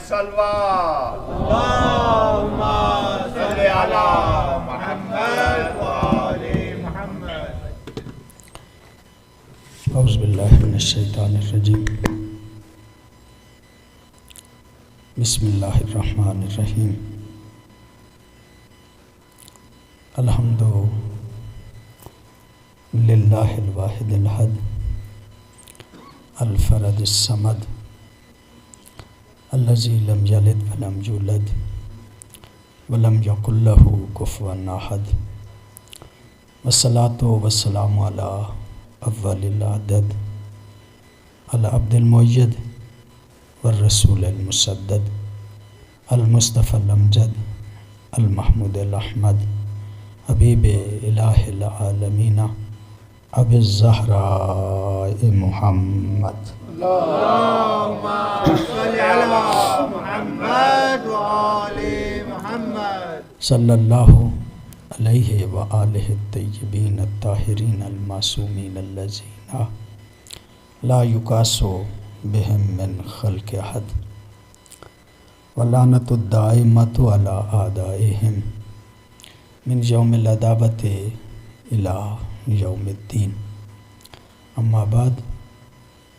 صلوات اللهم صل على محمد وآل محمد. اعوذ باللہ من الشیطان الرجیم. بسم اللہ الرحمن الرحیم. الحمد للہ الواحد الاحد الفرد الصمد الذی لم یلد ولم یولد ولم یکن لہ کفوا احد. والصلاۃ والسلام علی اول العدد العبد المؤید والرسول المسدد المصطفى الامجد المحمود الاحمد حبیب الہ العالمین ابی الزہراء محمد. اللهم صل على محمد وآل محمد. صلی اللہ علیہ وآلہ الطیبین الطاہرین المعصومین الذین لا یقاس بهم من خلق احد ولعنۃ الدائمۃ علی اعدائهم من یوم العداوۃ الی یوم الدین. اما بعد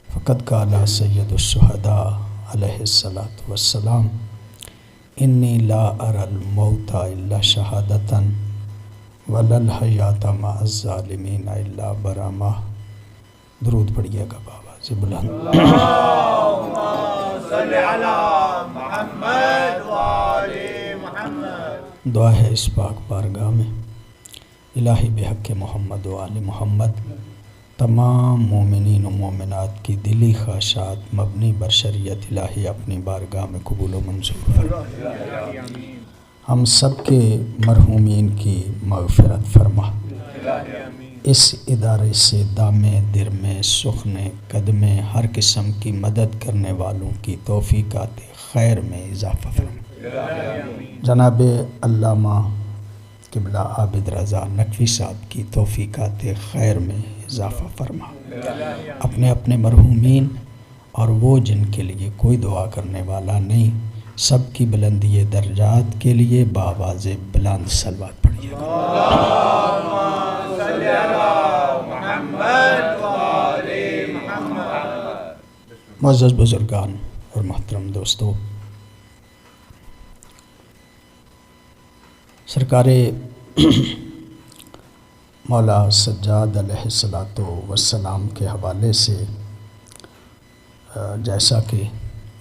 فقد قال سید الشہداء علیہ الصلاۃ والسلام انی لا اری الموت الا شہادۃ ولا الحیات مع الظالمین الا برامہ. درود پڑھیے گا بابا سے بلند. اللهم صل على محمد وآل محمد. دعا ہے اس پاک بارگاہ میں الہی بحق محمد و آل محمد تمام مومنین و مومنات کی دلی خواہشات مبنی بر شریعت الہی اپنی بارگاہ میں قبول و منظور فرما. ہم سب کے مرحومین کی مغفرت فرما. اس ادارے سے دامے درمے سخنے قدمے ہر قسم کی مدد کرنے والوں کی توفیقات خیر میں اضافہ فرما. جناب علامہ قبلہ عابد رضا نقوی صاحب کی توفیقات خیر میں اضافہ فرما. اپنے اپنے مرحومین اور وہ جن کے لیے کوئی دعا کرنے والا نہیں سب کی بلندی درجات کے لیے بآواز بلند صلوات پڑھیے. اللهم صل على محمد وآل محمد. معزز بزرگان اور محترم دوستو، سرکار مولا سجاد علیہ السلام کے حوالے سے جیسا کہ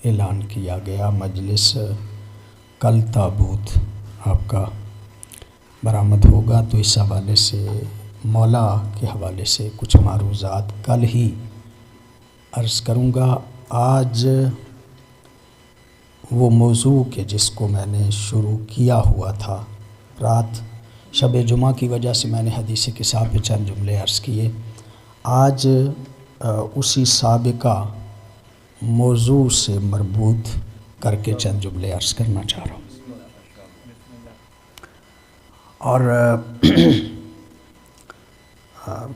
اعلان کیا گیا مجلس کل تابوت آپ کا برآمد ہوگا، تو اس حوالے سے مولا کے حوالے سے کچھ معروضات کل ہی عرض کروں گا. آج وہ موضوع کہ جس کو میں نے شروع کیا ہوا تھا، رات شب جمعہ کی وجہ سے میں نے حدیث کسا پہ چند جملے عرض کیے، آج اسی سابقہ موضوع سے مربوط کر کے چند جملے عرض کرنا چاہ رہا ہوں. اور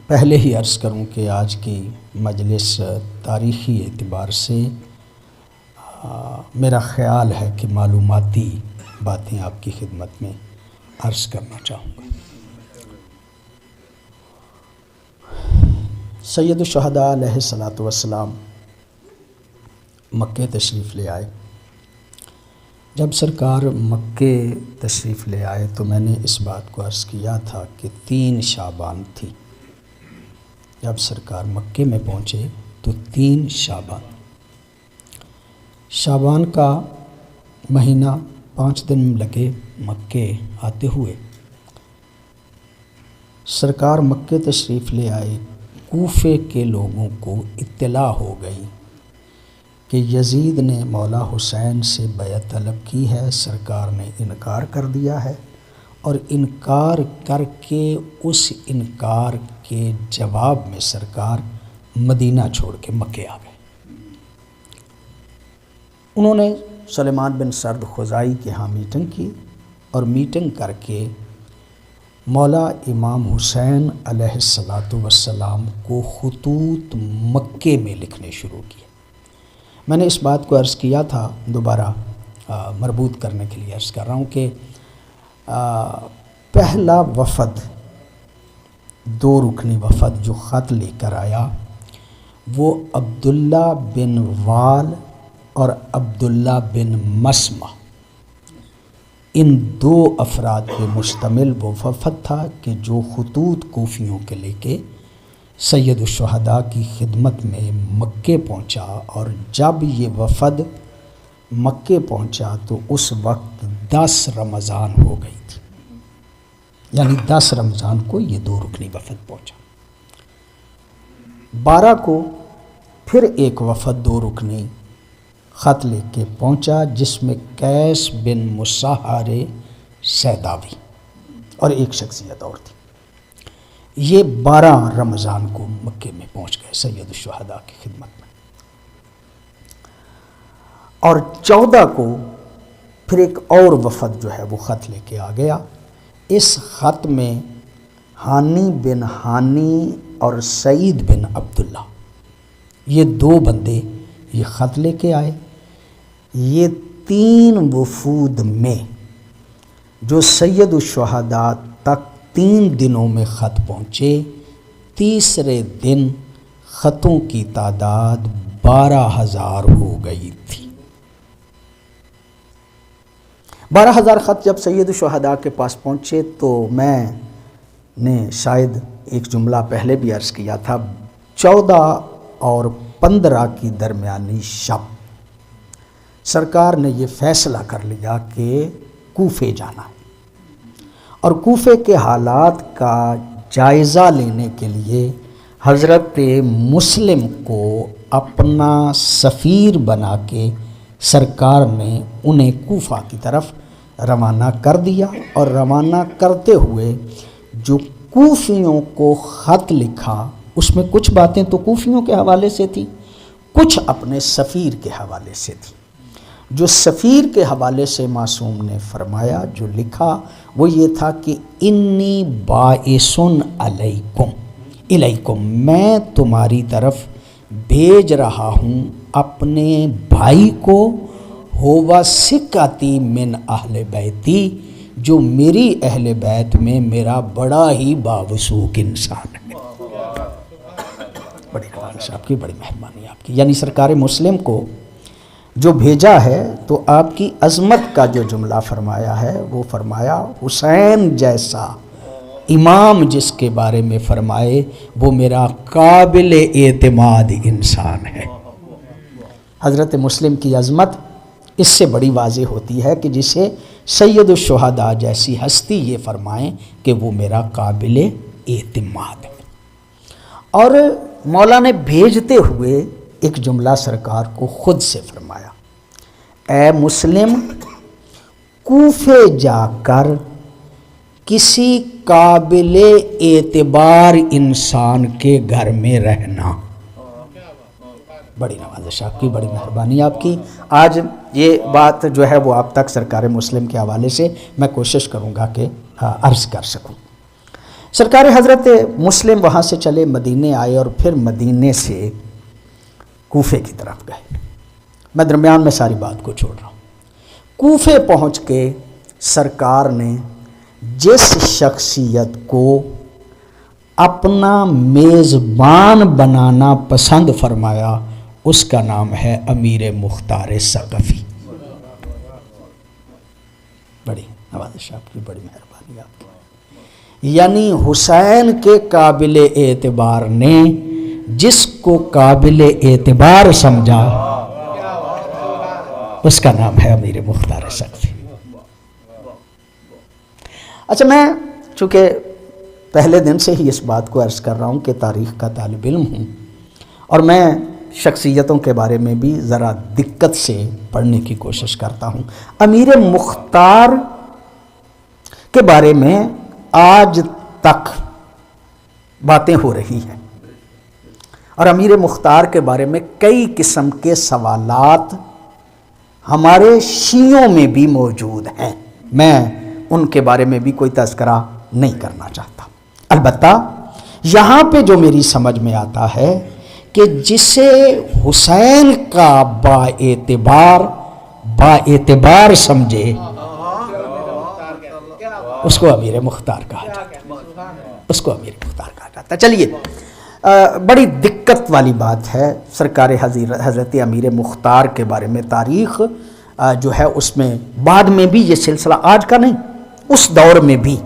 پہلے ہی عرض کروں کہ آج کی مجلس تاریخی اعتبار سے میرا خیال ہے کہ معلوماتی باتیں آپ کی خدمت میں عرض کرنا چاہوں گا. سید الشہداء علیہ الصلاۃ والسلام مکے تشریف لے آئے. جب سرکار مکے تشریف لے آئے تو میں نے اس بات کو عرض کیا تھا کہ 3 شعبان تھی. جب سرکار مکے میں پہنچے تو 3 شعبان کا مہینہ 5 دن لگے مکے آتے ہوئے. سرکار مکے تشریف لے آئے. کوفے کے لوگوں کو اطلاع ہو گئی کہ یزید نے مولا حسین سے بیعت طلب کی ہے، سرکار نے انکار کر دیا ہے، اور انکار کر کے اس انکار کے جواب میں سرکار مدینہ چھوڑ کے مکے آ گئے. انہوں نے سلیمان بن سرد خزائی کے ہاں میٹنگ کی اور میٹنگ کر کے مولا امام حسین علیہ السلام کو خطوط مکے میں لکھنے شروع کیے. میں نے اس بات کو عرض کیا تھا، دوبارہ مربوط کرنے کے لیے عرض کر رہا ہوں کہ پہلا وفد 2 رکنی وفد جو خط لے کر آیا وہ عبداللہ بن وال اور عبداللہ بن مسمہ، ان 2 افراد پہ مشتمل وہ وفد تھا کہ جو خطوط کوفیوں کے لے کے سید الشہداء کی خدمت میں مکے پہنچا، اور جب یہ وفد مکے پہنچا تو اس وقت 10 رمضان ہو گئی تھی، یعنی 10 رمضان کو یہ 2 رکنی وفد پہنچا۔ 12 کو پھر ایک وفد 2 رکنی خط لے کے پہنچا جس میں قیس بن مسحر سیداوی اور ایک شخصیت اور تھی۔ یہ 12 رمضان کو مکے میں پہنچ گئے سید الشہداء کی خدمت میں، اور 14 کو پھر ایک اور وفد جو ہے وہ خط لے کے آ گیا۔ اس خط میں ہانی بن ہانی اور سعید بن عبداللہ، یہ 2 بندے یہ خط لے کے آئے۔ یہ 3 وفود میں جو سید الشہداء تک 3 دنوں میں خط پہنچے، تیسرے دن خطوں کی تعداد 12,000 ہو گئی تھی۔ 12,000 خط جب سید الشہداء کے پاس پہنچے تو میں نے شاید ایک جملہ پہلے بھی عرض کیا تھا، 14 اور 15 کی درمیانی شب سرکار نے یہ فیصلہ کر لیا کہ کوفے جانا ہے، اور کوفے کے حالات کا جائزہ لینے کے لیے حضرت مسلم کو اپنا سفیر بنا کے سرکار نے انہیں کوفہ کی طرف روانہ کر دیا، اور روانہ کرتے ہوئے جو کوفیوں کو خط لکھا اس میں کچھ باتیں تو کوفیوں کے حوالے سے تھی، کچھ اپنے سفیر کے حوالے سے تھی۔ جو سفیر کے حوالے سے معصوم نے فرمایا، جو لکھا وہ یہ تھا کہ انی باعث الیکم، میں تمہاری طرف بھیج رہا ہوں اپنے بھائی کو، ہوا سکاتی من اہل بیتی، جو میری اہل بیت میں میرا بڑا ہی باوثوق انسان ہے۔ بڑی روان صاحب کی بڑی مہربانی آپ کی، یعنی سرکار مسلم کو جو بھیجا ہے تو آپ کی عظمت کا جو جملہ فرمایا ہے وہ فرمایا حسین جیسا امام جس کے بارے میں فرمائے وہ میرا قابل اعتماد انسان ہے۔ حضرت مسلم کی عظمت اس سے بڑی واضح ہوتی ہے کہ جسے سید الشہداء جیسی ہستی یہ فرمائیں کہ وہ میرا قابل اعتماد ہے۔ اور مولا نے بھیجتے ہوئے ایک جملہ سرکار کو خود سے فرمایا، اے مسلم، کوفے جا کر کسی قابل اعتبار انسان کے گھر میں رہنا۔ بڑی نوازش آپ کی، بڑی مہربانی آپ کی۔ آج یہ بات جو ہے وہ آپ تک سرکار مسلم کے حوالے سے میں کوشش کروں گا کہ عرض کر سکوں۔ سرکار حضرت مسلم وہاں سے چلے، مدینے آئے، اور پھر مدینے سے کوفے کی طرف گئے۔ میں درمیان میں ساری بات کو چھوڑ رہا ہوں۔ کوفے پہنچ کے سرکار نے جس شخصیت کو اپنا میزبان بنانا پسند فرمایا اس کا نام ہے امیر مختار ثقفی۔ بڑی نوازش آپ کی، بڑی مہربانی آپ کی۔ یعنی حسین کے قابل اعتبار نے جس کو قابل اعتبار سمجھا اس کا نام ہے امیر مختار ثقفی۔ اچھا، میں چونکہ پہلے دن سے ہی اس بات کو عرض کر رہا ہوں کہ تاریخ کا طالب علم ہوں، اور میں شخصیتوں کے بارے میں بھی ذرا دقت سے پڑھنے کی کوشش کرتا ہوں۔ امیر مختار کے بارے میں آج تک باتیں ہو رہی ہیں، اور امیر مختار کے بارے میں کئی قسم کے سوالات ہمارے شیعوں میں بھی موجود ہیں۔ میں ان کے بارے میں بھی کوئی تذکرہ نہیں کرنا چاہتا، البتہ یہاں پہ جو میری سمجھ میں آتا ہے کہ جسے حسین کا با اعتبار با اعتبار سمجھے اس کو امیر مختار کہا جاتا ہے، اس کو امیر مختار کہا جاتا ہے۔ چلیے، بڑی دقت والی بات ہے سرکار حضرت امیر مختار کے بارے میں تاریخ جو ہے اس میں بعد میں بھی یہ سلسلہ، آج کا نہیں، اس دور میں بھی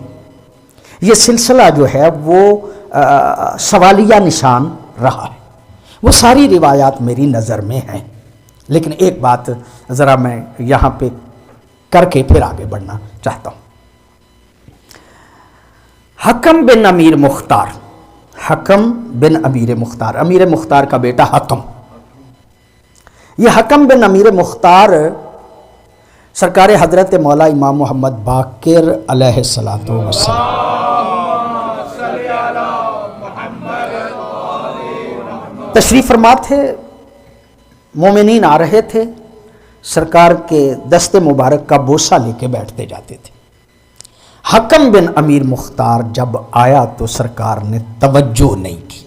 یہ سلسلہ جو ہے وہ سوالیہ نشان رہا ہے۔ وہ ساری روایات میری نظر میں ہیں، لیکن ایک بات ذرا میں یہاں پہ کر کے پھر آگے بڑھنا چاہتا ہوں۔ حکم بن امیر مختار، حکم بن امیر مختار، امیر مختار کا بیٹا حکم، یہ حکم بن امیر مختار سرکار حضرت مولا امام محمد باقر علیہ الصلوۃ والسلام تشریف فرما تھے، مومنین آ رہے تھے، سرکار کے دست مبارک کا بوسہ لے کے بیٹھتے جاتے تھے۔ حکم بن امیر مختار جب آیا تو سرکار نے توجہ نہیں کی،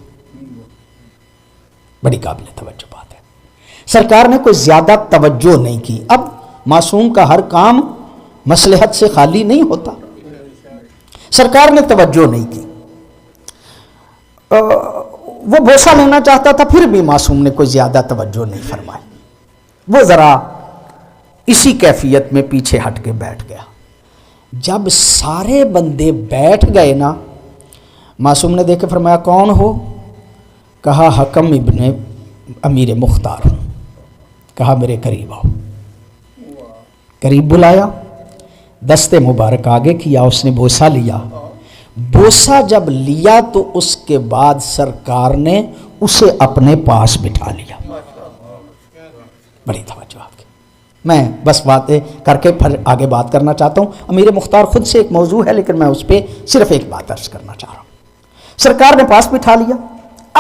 بڑی قابل توجہ بات ہے، سرکار نے کوئی زیادہ توجہ نہیں کی۔ اب معصوم کا ہر کام مصلحت سے خالی نہیں ہوتا، سرکار نے توجہ نہیں کی۔ وہ بوسہ لینا چاہتا تھا، پھر بھی معصوم نے کوئی زیادہ توجہ نہیں فرمائی، وہ ذرا اسی کیفیت میں پیچھے ہٹ کے بیٹھ گیا۔ جب سارے بندے بیٹھ گئے نا، معصوم نے دیکھ کے فرمایا کون ہو؟ کہا حکم ابن امیر مختار ہوں۔ کہا میرے قریب آؤ، قریب بلایا، دست مبارک آگے کیا، اس نے بوسہ لیا۔ بوسہ جب لیا تو اس کے بعد سرکار نے اسے اپنے پاس بٹھا لیا۔ بڑی توجہ آپ کی، میں بس باتیں کر کے پھر آگے بات کرنا چاہتا ہوں۔ امیر مختار خود سے ایک موضوع ہے، لیکن میں اس پہ صرف ایک بات عرض کرنا چاہ رہا ہوں۔ سرکار نے پاس بٹھا لیا،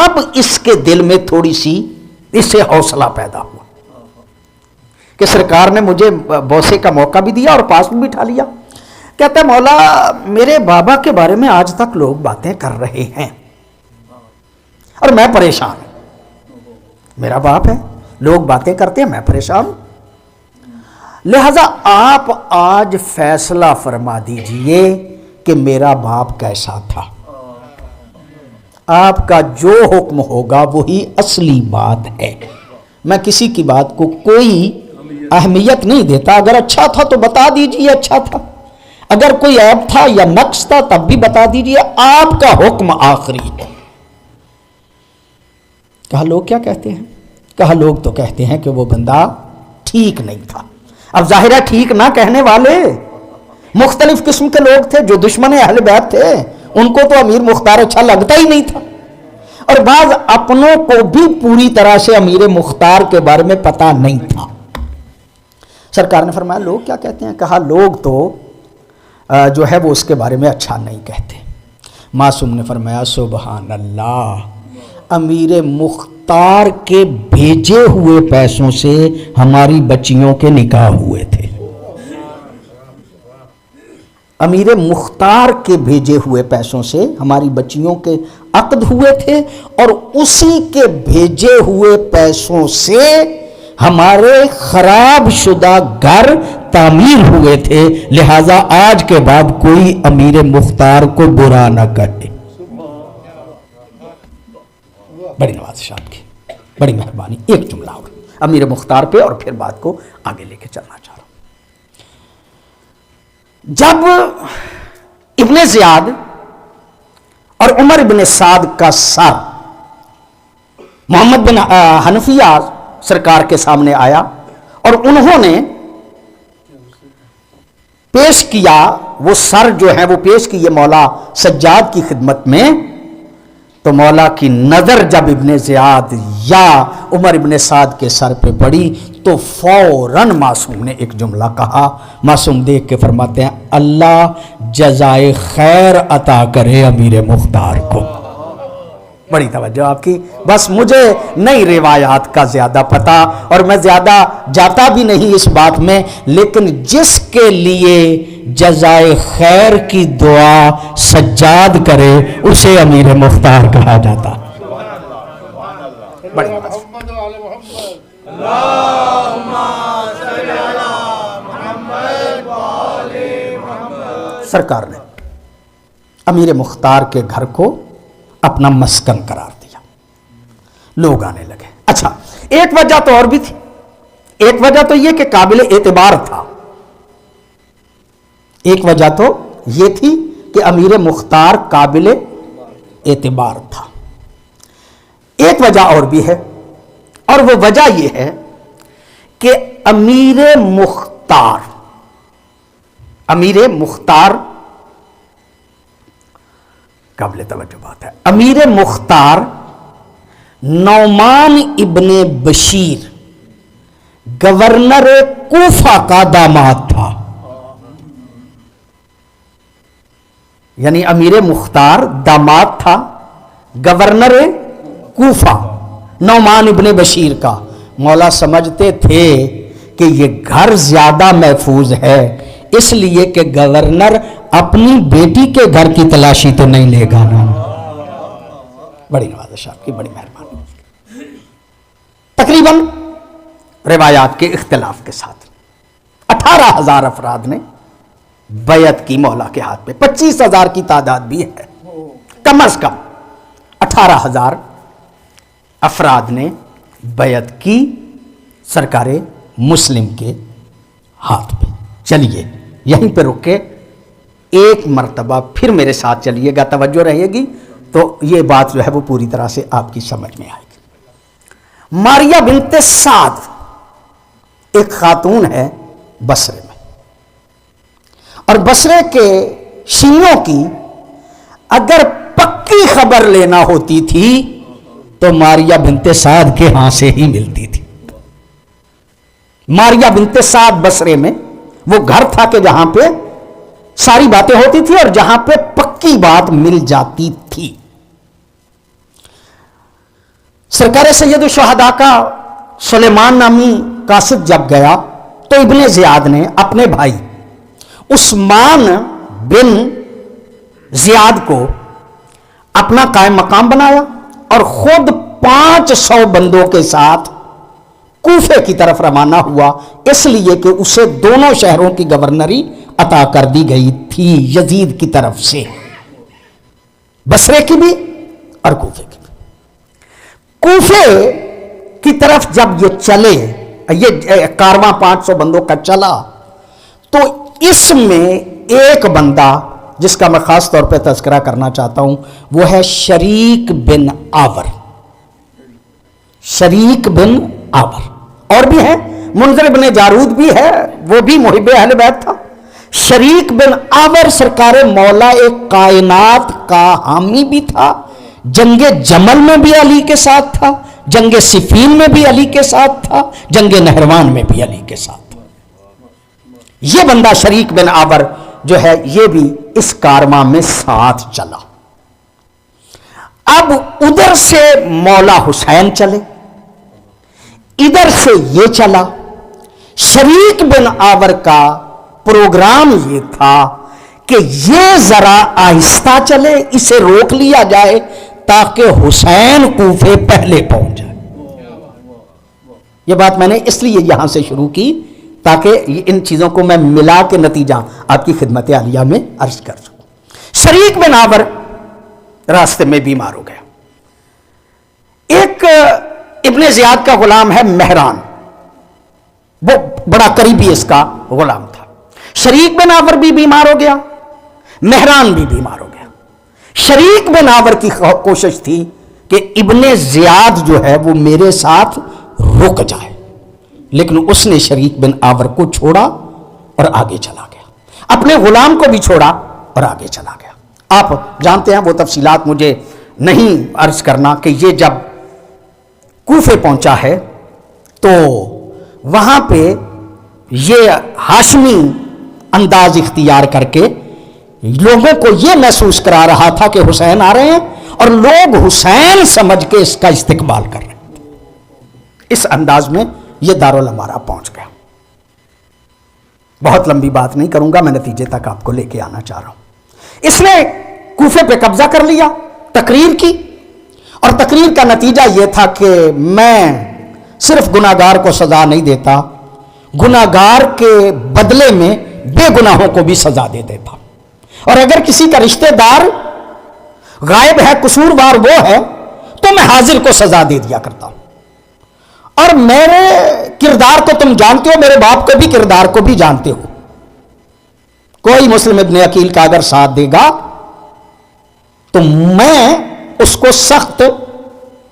اب اس کے دل میں تھوڑی سی اس سے حوصلہ پیدا ہوا کہ سرکار نے مجھے بوسے کا موقع بھی دیا اور پاس بھی بٹھا لیا۔ کہتا ہے مولا میرے بابا کے بارے میں آج تک لوگ باتیں کر رہے ہیں اور میں پریشان ہوں، میرا باپ ہے، لوگ باتیں کرتے ہیں، میں پریشان ہوں، لہذا آپ آج فیصلہ فرما دیجئے کہ میرا باپ کیسا تھا۔ آپ کا جو حکم ہوگا وہی اصلی بات ہے، میں کسی کی بات کو کوئی اہمیت نہیں دیتا، اگر اچھا تھا تو بتا دیجئے اچھا تھا، اگر کوئی عیب تھا یا نقص تھا تب بھی بتا دیجئے، آپ کا حکم آخری ہے۔ کہا لوگ کیا کہتے ہیں؟ کہا لوگ تو کہتے ہیں کہ وہ بندہ ٹھیک نہیں تھا۔ اب ظاہر ہے ٹھیک نہ کہنے والے مختلف قسم کے لوگ تھے، جو دشمن اہل بیت تھے ان کو تو امیر مختار اچھا لگتا ہی نہیں تھا، اور بعض اپنوں کو بھی پوری طرح سے امیر مختار کے بارے میں پتہ نہیں تھا۔ سرکار نے فرمایا لوگ کیا کہتے ہیں؟ کہا لوگ تو جو ہے وہ اس کے بارے میں اچھا نہیں کہتے۔ معصوم نے فرمایا سبحان اللہ، امیر مختار کے بھیجے ہوئے پیسوں سے ہماری بچیوں کے نکاح ہوئے تھے، امیر مختار کے بھیجے ہوئے پیسوں سے ہماری بچیوں کے عقد ہوئے تھے، اور اسی کے بھیجے ہوئے پیسوں سے ہمارے خراب شدہ گھر تعمیر ہوئے تھے، لہذا آج کے بعد کوئی امیر مختار کو برا نہ کہے۔ بڑی نوازش آپ کی، بڑی مہربانی۔ ایک جملہ اور امیر مختار پہ اور پھر بات کو آگے لے کے چلنا چاہ رہا ہوں۔ جب ابن زیاد اور عمر ابن سعد کا سر محمد بن حنفیہ سرکار کے سامنے آیا اور انہوں نے پیش کیا، وہ سر جو ہے وہ پیش کیے مولا سجاد کی خدمت میں، تو مولا کی نظر جب ابن زیاد یا عمر ابن سعد کے سر پہ پڑی تو فوراً معصوم نے ایک جملہ کہا، معصوم دیکھ کے فرماتے ہیں اللہ جزائے خیر عطا کرے امیر مختار کو۔ بڑی توجہ آپ کی، بس مجھے نئی روایات کا زیادہ پتہ اور میں زیادہ جاتا بھی نہیں اس بات میں، لیکن جس کے لیے جزائے خیر کی دعا سجاد کرے اسے امیر مختار کہا جاتا۔ بڑی سرکار نے امیر مختار کے گھر کو اپنا مسکن قرار دیا، لوگ آنے لگے۔ اچھا، ایک وجہ تو اور بھی تھی، ایک وجہ تو یہ کہ قابل اعتبار تھا، ایک وجہ تو یہ تھی کہ امیر مختار قابل اعتبار تھا، ایک وجہ اور بھی ہے، اور وہ وجہ یہ ہے کہ امیر مختار قابل توجہ بات ہے، امیر مختار نعمان ابن بشیر گورنر کوفہ کا داماد تھا، یعنی امیر مختار داماد تھا گورنر کوفہ نعمان ابن بشیر کا۔ مولا سمجھتے تھے کہ یہ گھر زیادہ محفوظ ہے، اس لیے کہ گورنر اپنی بیٹی کے گھر کی تلاشی تو نہیں لے گا نا۔ بڑی نوازش آپ کی، بڑی مہربانی۔ تقریباً روایات کے اختلاف کے ساتھ 18,000 افراد نے بیعت کی مولا کے ہاتھ پہ، 25,000 کی تعداد بھی ہے، کم از کم 18,000 افراد نے بیعت کی سرکار مسلم کے ہاتھ پہ۔ چلیے یہیں پہ رکے، ایک مرتبہ پھر میرے ساتھ چلیے گا، توجہ رہے گی تو یہ بات جو ہے وہ پوری طرح سے آپ کی سمجھ میں آئے گی۔ ماریہ بنت سعد ایک خاتون ہے بصرے میں، اور بصرے کے شیعوں کی اگر پکی خبر لینا ہوتی تھی تو ماریہ بنت سعد کے ہاں سے ہی ملتی تھی۔ ماریہ بنت سعد بصرے میں وہ گھر تھا کہ جہاں پہ ساری باتیں ہوتی تھی اور جہاں پہ پکی بات مل جاتی تھی۔ سرکار سید الشہداء کا سلیمان نامی قاصد جب گیا تو ابن زیاد نے اپنے بھائی عثمان بن زیاد کو اپنا قائم مقام بنایا اور خود 500 بندوں کے ساتھ کوفے کی طرف روانہ ہوا، اس لیے کہ اسے دونوں شہروں کی گورنری عطا کر دی گئی تھی یزید کی طرف سے، بصرے کی بھی اور کوفے کی بھی۔ کوفے کی طرف جب یہ چلے، یہ کارواں 500 بندوں کا چلا، تو اس میں ایک بندہ جس کا میں خاص طور پہ تذکرہ کرنا چاہتا ہوں وہ ہے شریک بن آور۔ شریک بن آور اور بھی ہے، منذر بن جارود بھی ہے، وہ بھی محب اہل بیت تھا۔ شریک بن آور سرکار مولا کائنات کا حامی بھی تھا، جنگ جمل میں بھی علی کے ساتھ تھا، جنگ صفین میں بھی علی کے ساتھ تھا، جنگ نہروان میں بھی علی کے ساتھ تھا۔ یہ بندہ شریک بن آور جو ہے یہ بھی اس کارواں میں ساتھ چلا۔ اب ادھر سے مولا حسین چلے، ادھر سے یہ چلا۔ شریک بن آور کا پروگرام یہ تھا کہ یہ ذرا آہستہ چلے، اسے روک لیا جائے تاکہ حسین کوفے پہلے پہنچ جائے۔ یہ بات میں نے اس لیے یہاں سے شروع کی تاکہ ان چیزوں کو میں ملا کے نتیجہ آپ کی خدمت عالیہ میں عرض کر سکوں۔ شریک بن آور راستے میں بیمار ہو گیا۔ ایک ابن زیاد کا غلام ہے مہران، وہ بڑا قریبی اس کا غلام تھا۔ شریک بن آور بھی بیمار ہو گیا، مہران بھی بیمار ہو گیا۔ شریک بن آور کی کوشش تھی کہ ابن زیاد جو ہے وہ میرے ساتھ رک جائے، لیکن اس نے شریک بن آور کو چھوڑا اور آگے چلا گیا، اپنے غلام کو بھی چھوڑا اور آگے چلا گیا۔ آپ جانتے ہیں وہ تفصیلات مجھے نہیں عرض کرنا کہ یہ جب کوفے پہنچا ہے تو وہاں پہ یہ ہاشمی انداز اختیار کر کے لوگوں کو یہ محسوس کرا رہا تھا کہ حسین آ رہے ہیں، اور لوگ حسین سمجھ کے اس کا استقبال کر رہے تھے۔ اس انداز میں یہ دارالامارہ پہنچ گیا۔ بہت لمبی بات نہیں کروں گا، میں نتیجے تک آپ کو لے کے آنا چاہ رہا ہوں۔ اس نے کوفے پہ قبضہ کر لیا، تقریر کی، اور تقریر کا نتیجہ یہ تھا کہ میں صرف گناہگار کو سزا نہیں دیتا، گناہگار کے بدلے میں بے گناہوں کو بھی سزا دے دیتا۔ اور اگر کسی کا رشتہ دار غائب ہے، قصوروار وہ ہے، تو میں حاضر کو سزا دے دیا کرتا ہوں. اور میرے کردار کو تم جانتے ہو، میرے باپ کو بھی کردار کو بھی جانتے ہو. کوئی مسلم ابن عقیل کا اگر ساتھ دے گا تو میں اس کو سخت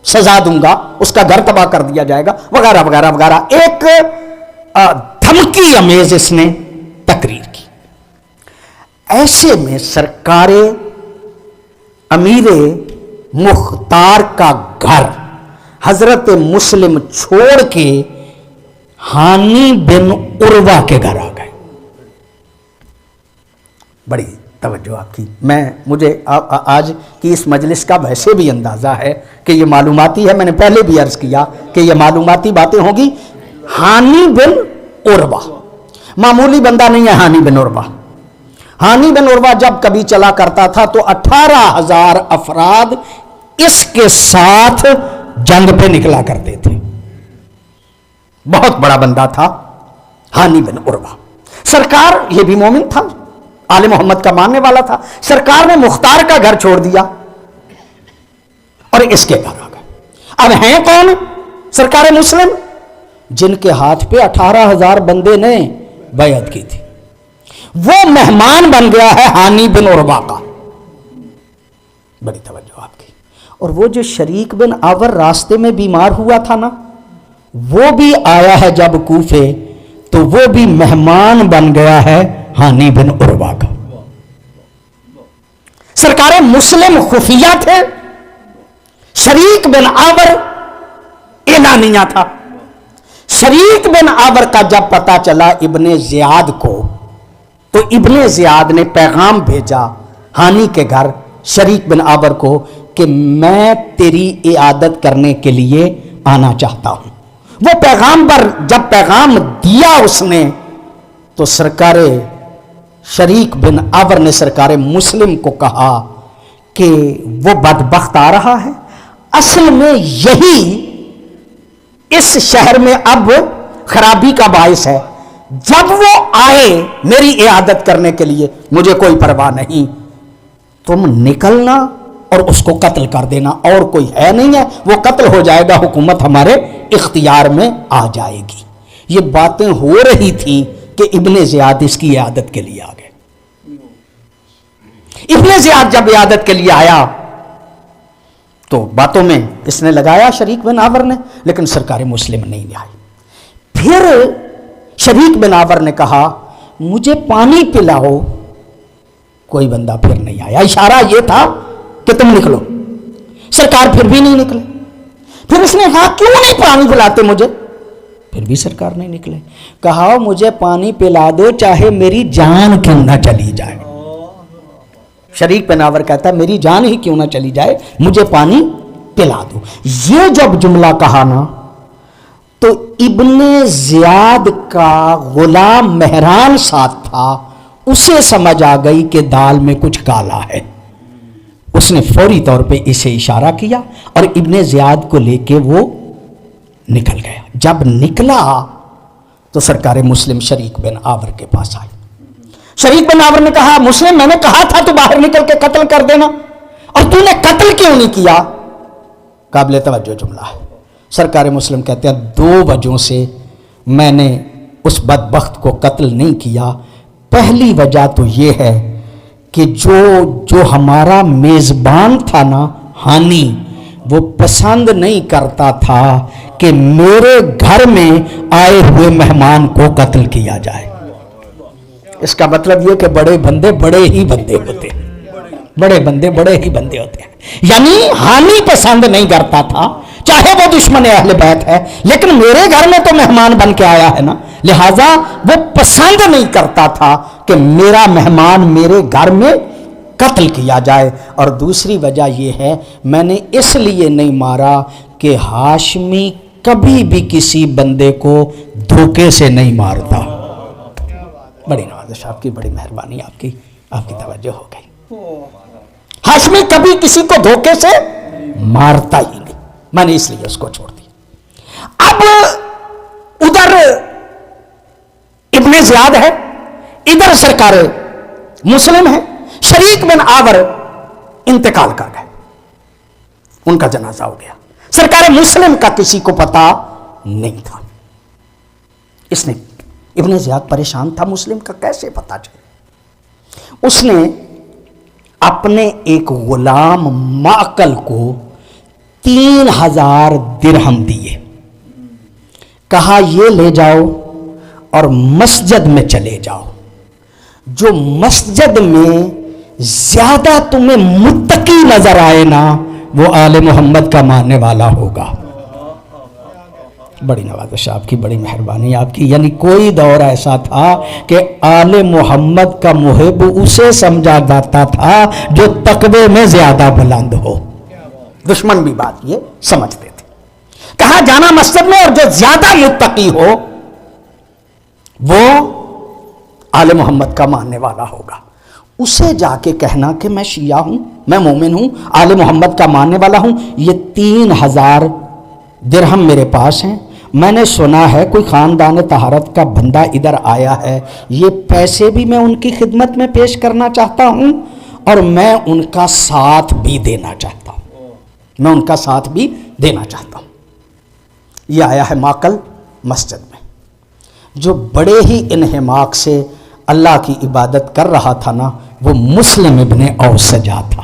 سزا دوں گا، اس کا گھر تباہ کر دیا جائے گا، وغیرہ وغیرہ وغیرہ. ایک دھمکی امیز اس نے تقریر کی. ایسے میں سرکار امیر مختار کا گھر حضرت مسلم چھوڑ کے ہانی بن عروہ کے گھر آ گئے. بڑی توجہ آپ کی. مجھے آج کی اس مجلس کا ویسے بھی اندازہ ہے کہ یہ معلوماتی ہے، میں نے پہلے بھی عرض کیا کہ یہ معلوماتی باتیں ہوں گی. ہانی بن عروہ معمولی بندہ نہیں ہے. ہانی بن عروہ جب کبھی چلا کرتا تھا تو 18,000 افراد اس کے ساتھ جنگ پہ نکلا کرتے تھے. بہت بڑا بندہ تھا ہانی بن عروہ. سرکار یہ بھی مومن تھا، آل محمد کا ماننے والا تھا. سرکار نے مختار کا گھر چھوڑ دیا اور اس کے گھر آ گئے. اب ہیں کون سرکار مسلم؟ جن کے ہاتھ پہ 18,000 بندے نے بیعت کی تھی. وہ مہمان بن گیا ہے ہانی بن عروہ کا. بڑی توجہ آپ کی. اور وہ جو شریک بن آور راستے میں بیمار ہوا تھا نا، وہ بھی آیا ہے جب کوفے، تو وہ بھی مہمان بن گیا ہے ہانی بن عروہ کا. سرکار مسلم خفیہ تھے، شریک بن آور اعلانیہ تھا. شریک بن آور کا جب پتا چلا ابن زیاد کو، تو ابن زیاد نے پیغام بھیجا ہانی کے گھر شریک بن آور کو کہ میں تیری عیادت کرنے کے لیے آنا چاہتا ہوں. وہ پیغام پر جب پیغام دیا اس نے، تو سرکار شریک بن آور نے سرکار مسلم کو کہا کہ وہ بدبخت آ رہا ہے. اصل میں یہی اس شہر میں اب خرابی کا باعث ہے. جب وہ آئے میری عیادت کرنے کے لیے، مجھے کوئی پرواہ نہیں، تم نکلنا اور اس کو قتل کر دینا. اور کوئی ہے نہیں ہے، وہ قتل ہو جائے گا، حکومت ہمارے اختیار میں آ جائے گی. یہ باتیں ہو رہی تھی کہ ابن زیاد اس کی عیادت کے لیے آ گئے. ابن زیاد جب عیادت کے لیے آیا تو باتوں میں اس نے لگایا شریک بن آور نے، لیکن سرکار مسلم نہیں آئی. پھر شریک بن آور نے کہا مجھے پانی پلاؤ. کوئی بندہ پھر نہیں آیا. اشارہ یہ تھا کہ تم نکلو. سرکار پھر بھی نہیں نکلے. پھر اس نے کہا کیوں نہیں پانی پلاتے مجھے؟ پھر بھی سرکار نہیں نکلے. کہا مجھے پانی پلا دو چاہے میری جان کیوں نہ چلی جائے. شریک بن آور کہتا ہے میری جان ہی کیوں نہ چلی جائے، مجھے پانی پلا دو. یہ جب جملہ کہا نا، تو ابن زیاد کا غلام مہران ساتھ تھا، اسے سمجھ آ گئی کہ دال میں کچھ کالا ہے. اس نے فوری طور پہ اسے اشارہ کیا اور ابن زیاد کو لے کے وہ نکل گیا. جب نکلا تو سرکار مسلم شریک بن آور کے پاس آئی. شریک بن آور نے کہا مسلم میں نے کہا تھا تو باہر نکل کے قتل کر دینا، اور تو نے قتل کیوں نہیں کیا؟ قابل توجہ جملہ ہے. سرکار مسلم کہتے ہیں 2 وجہوں سے میں نے اس بدبخت کو قتل نہیں کیا. پہلی وجہ تو یہ ہے کہ جو ہمارا میزبان تھا نا ہانی، وہ پسند نہیں کرتا تھا کہ میرے گھر میں آئے ہوئے مہمان کو قتل کیا جائے. اس کا مطلب یہ کہ بڑے بندے بڑے ہی بندے ہوتے ہیں. بڑے بندے بڑے ہی بندے ہوتے ہیں. یعنی ہانی پسند نہیں کرتا تھا، چاہے وہ دشمن اہل بیت ہے، لیکن میرے گھر میں تو مہمان بن کے آیا ہے نا، لہذا وہ پسند نہیں کرتا تھا کہ میرا مہمان میرے گھر میں قتل کیا جائے. اور دوسری وجہ یہ ہے میں نے اس لیے نہیں مارا کہ ہاشمی کبھی بھی کسی بندے کو دھوکے سے نہیں مارتا. بڑی نوازش آپ کی، بڑی مہربانی آپ کی توجہ ہو گئی. ہاشمی کبھی کسی کو دھوکے سے مارتا ہی نہیں، میں نے اس لیے اس کو چھوڑ دیا. اب ادھر ابن زیاد ہے، ادھر سرکار مسلم ہے. شریک بن آور انتقال کر گئے، ان کا جنازہ ہو گیا، سرکار مسلم کا کسی کو پتا نہیں تھا۔ اس نے ابن زیاد پریشان تھا، مسلم کا کیسے پتا چلے؟ اس نے اپنے ایک غلام معقل کو 3000 درہم دیے، کہا یہ لے جاؤ اور مسجد میں چلے جاؤ، جو مسجد میں زیادہ تمہیں متقی نظر آئے نا وہ آل محمد کا ماننے والا ہوگا۔ بڑی نوازش آپ کی، بڑی مہربانی آپ کی۔ یعنی کوئی دور ایسا تھا کہ آل محمد کا محب اسے سمجھا جاتا تھا جو تقوی میں زیادہ بلند ہو۔ دشمن بھی بات یہ سمجھتے تھے۔ کہا جانا مسجد میں، اور جو زیادہ متقی ہو وہ آل محمد کا ماننے والا ہوگا۔ اسے جا کے کہنا کہ میں شیعہ ہوں، میں مومن ہوں، آل محمد کا ماننے والا ہوں، یہ 3000 درہم میرے پاس ہیں، میں نے سنا ہے کوئی خاندان طہارت کا بندہ ادھر آیا ہے، یہ پیسے بھی میں ان کی خدمت میں پیش کرنا چاہتا ہوں اور میں ان کا ساتھ بھی دینا چاہتا ہوں، میں ان کا ساتھ بھی دینا چاہتا ہوں۔ یہ آیا ہے معقل مسجد میں، جو بڑے ہی انہماک سے اللہ کی عبادت کر رہا تھا نا وہ مسلم ابن اوسجا تھا۔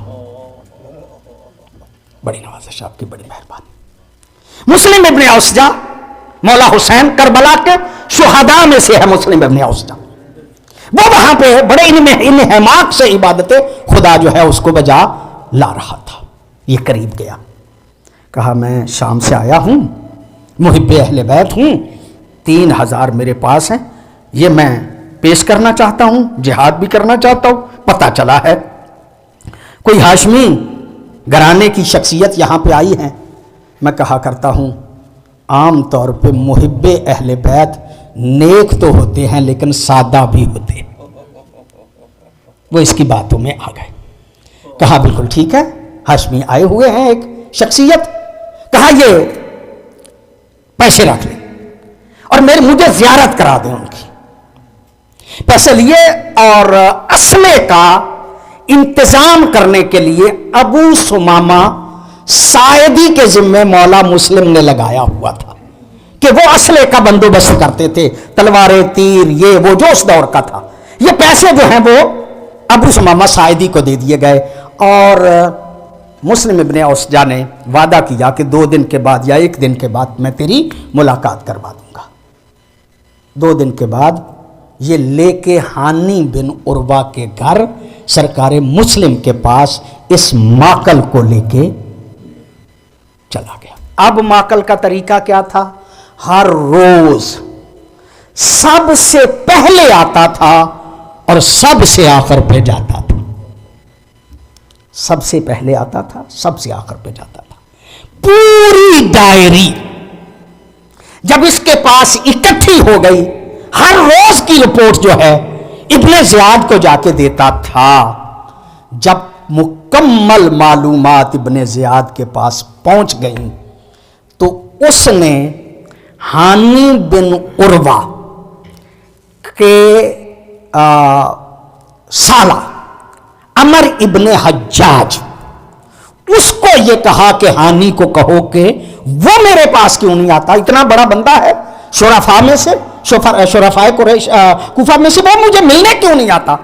بڑی نوازش آپ کی، بڑی مہربانی۔ مسلم ابن اوسجا مولا حسین کربلا کے شہداء میں سے ہے، مسلم ابن اوسجا۔ وہ وہاں پہ بڑے انہماک سے عبادت خدا جو ہے اس کو بجا لا رہا تھا۔ یہ قریب گیا، کہا میں شام سے آیا ہوں، محب اہل بیت ہوں، 3000 میرے پاس ہیں، یہ میں پیش کرنا چاہتا ہوں، جہاد بھی کرنا چاہتا ہوں۔ پتہ چلا ہے کوئی ہاشمی گھرانے کی شخصیت یہاں پہ آئی ہے۔ میں کہا کرتا ہوں عام طور پہ محب اہل بیت نیک تو ہوتے ہیں لیکن سادہ بھی ہوتے ہیں۔ وہ اس کی باتوں میں آ گئے۔ کہا بالکل ٹھیک ہے، ہاشمی آئے ہوئے ہیں ایک شخصیت، کہا یہ پیسے رکھ لیں اور مجھے زیارت کرا دیں ان کی۔ پیسے لیے اور اسلحے کا انتظام کرنے کے لیے ابو سمامہ ساعدی کے ذمے مولا مسلم نے لگایا ہوا تھا کہ وہ اسلحے کا بندوبست کرتے تھے، تلواریں، تیر، یہ وہ جو اس دور کا تھا۔ یہ پیسے جو ہیں وہ ابو سمامہ ساعدی کو دے دیے گئے، اور مسلم ابن اوسجا نے وعدہ کیا کہ 2 دن کے بعد یا 1 دن کے بعد میں تیری ملاقات کروا دوں گا۔ 2 دن کے بعد یہ لے کے ہانی بن عروہ کے گھر سرکار مسلم کے پاس اس معقل کو لے کے چلا گیا۔ اب معقل کا طریقہ کیا تھا؟ ہر روز سب سے پہلے آتا تھا اور سب سے آخر پہ جاتا تھا، سب سے پہلے آتا تھا، سب سے آخر پہ جاتا تھا۔ پوری ڈائری جب اس کے پاس اکٹھی ہو گئی، ہر روز کی رپورٹ جو ہے ابن زیاد کو جا کے دیتا تھا۔ جب مکمل معلومات ابن زیاد کے پاس پہنچ گئیں تو اس نے ہانی بن عروہ کے سالہ عمر ابن حجاج، اس کو یہ کہا کہ ہانی کو کہو کہ وہ میرے پاس کیوں نہیں آتا، اتنا بڑا بندہ ہے شرفاء میں سے، شرفاء قریش کوفہ میں سے، وہ مجھے ملنے کیوں نہیں آتا؟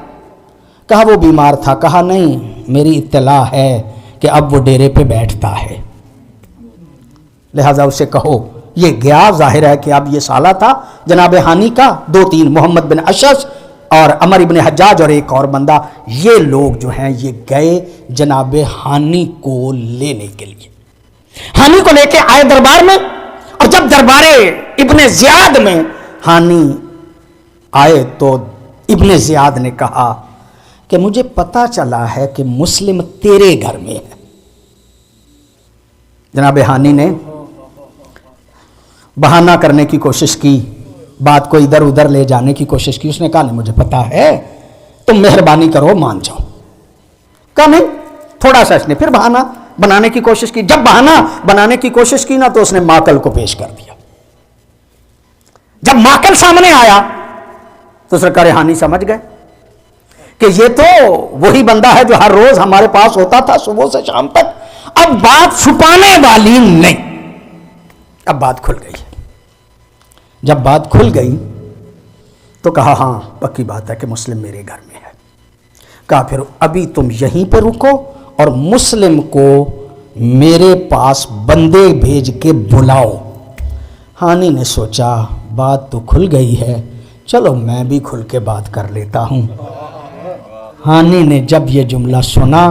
کہا وہ بیمار تھا۔ کہا نہیں، میری اطلاع ہے کہ اب وہ ڈیرے پہ بیٹھتا ہے، لہذا اسے کہو۔ یہ گیا، ظاہر ہے کہ اب یہ سالہ تھا جناب ہانی کا، 2-3 محمد بن اشعث اور عمر ابن حجاج اور ایک اور بندہ، یہ لوگ جو ہیں یہ گئے جناب ہانی کو لینے کے لیے۔ ہانی کو لے کے آئے دربار میں، اور جب دربار ابن زیاد میں ہانی آئے تو ابن زیاد نے کہا کہ مجھے پتا چلا ہے کہ مسلم تیرے گھر میں ہے۔ جناب ہانی نے بہانہ کرنے کی کوشش کی، بات کو ادھر ادھر لے جانے کی کوشش کی۔ اس نے کہا نہیں مجھے پتا ہے، تم مہربانی کرو مان جاؤ۔ کہا نہیں، تھوڑا سا اس نے پھر بہانہ بنانے کی کوشش کی۔ جب بہانہ بنانے کی کوشش کی نا تو اس نے معقل کو پیش کر دیا۔ جب معقل سامنے آیا تو سرکار ہانی سمجھ گئے کہ یہ تو وہی بندہ ہے جو ہر روز ہمارے پاس ہوتا تھا صبح سے شام تک. اب بات چھپانے والی نہیں، اب بات کھل گئی. جب بات کھل گئی تو کہا ہاں پکی بات ہے کہ مسلم میرے گھر میں ہے. کہا پھر ابھی تم یہیں پہ رکو اور مسلم کو میرے پاس بندے بھیج کے بلاؤ. ہانی نے سوچا بات تو کھل گئی ہے، چلو میں بھی کھل کے بات کر لیتا ہوں. ہانی نے جب یہ جملہ سنا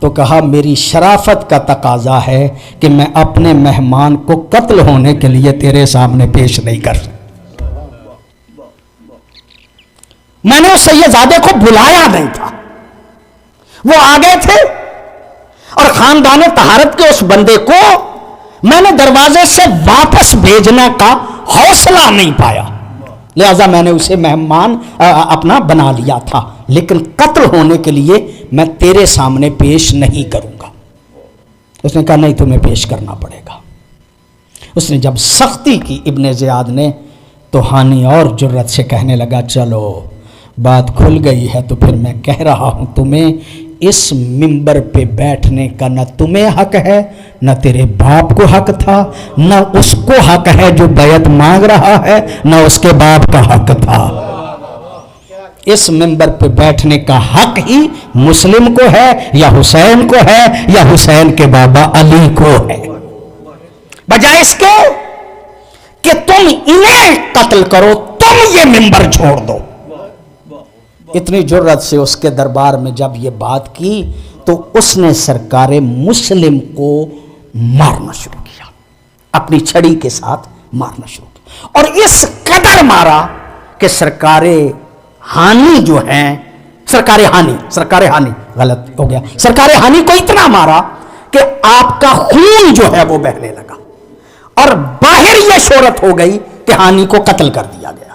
تو کہا میری شرافت کا تقاضا ہے کہ میں اپنے مہمان کو قتل ہونے کے لیے تیرے سامنے پیش نہیں کر سکتا. میں نے اس سیدزادے کو بلایا نہیں تھا، وہ آ گئے تھے اور خاندان طہارت کے اس بندے کو میں نے دروازے سے واپس بھیجنے کا حوصلہ نہیں پایا، لہذا میں نے اسے مہمان اپنا بنا لیا تھا، لیکن قتل ہونے کے لیے میں تیرے سامنے پیش نہیں کروں گا. اس نے کہا نہیں تمہیں پیش کرنا پڑے گا. اس نے جب سختی کی ابن زیاد نے تو ہانی اور جرت سے کہنے لگا چلو بات کھل گئی ہے تو پھر میں کہہ رہا ہوں تمہیں اس ممبر پہ بیٹھنے کا نہ تمہیں حق ہے، نہ تیرے باپ کو حق تھا، نہ اس کو حق ہے جو بیعت مانگ رہا ہے، نہ اس کے باپ کا حق تھا. اس ممبر پہ بیٹھنے کا حق ہی مسلم کو ہے یا حسین کو ہے یا حسین کے بابا علی کو ہے، بجائے اس کے کہ تم انہیں قتل کرو، تم یہ ممبر چھوڑ دو. اتنی جرت سے اس کے دربار میں جب یہ بات کی تو اس نے سرکار مسلم کو مارنا شروع کیا، اپنی چھڑی کے ساتھ مارنا شروع کیا، اور اس قدر مارا کہ سرکار ہانی جو ہیں، سرکار ہانی غلط ہو گیا، سرکار ہانی کو اتنا مارا کہ آپ کا خون جو ہے وہ بہنے لگا اور باہر یہ شہرت ہو گئی کہ ہانی کو قتل کر دیا گیا.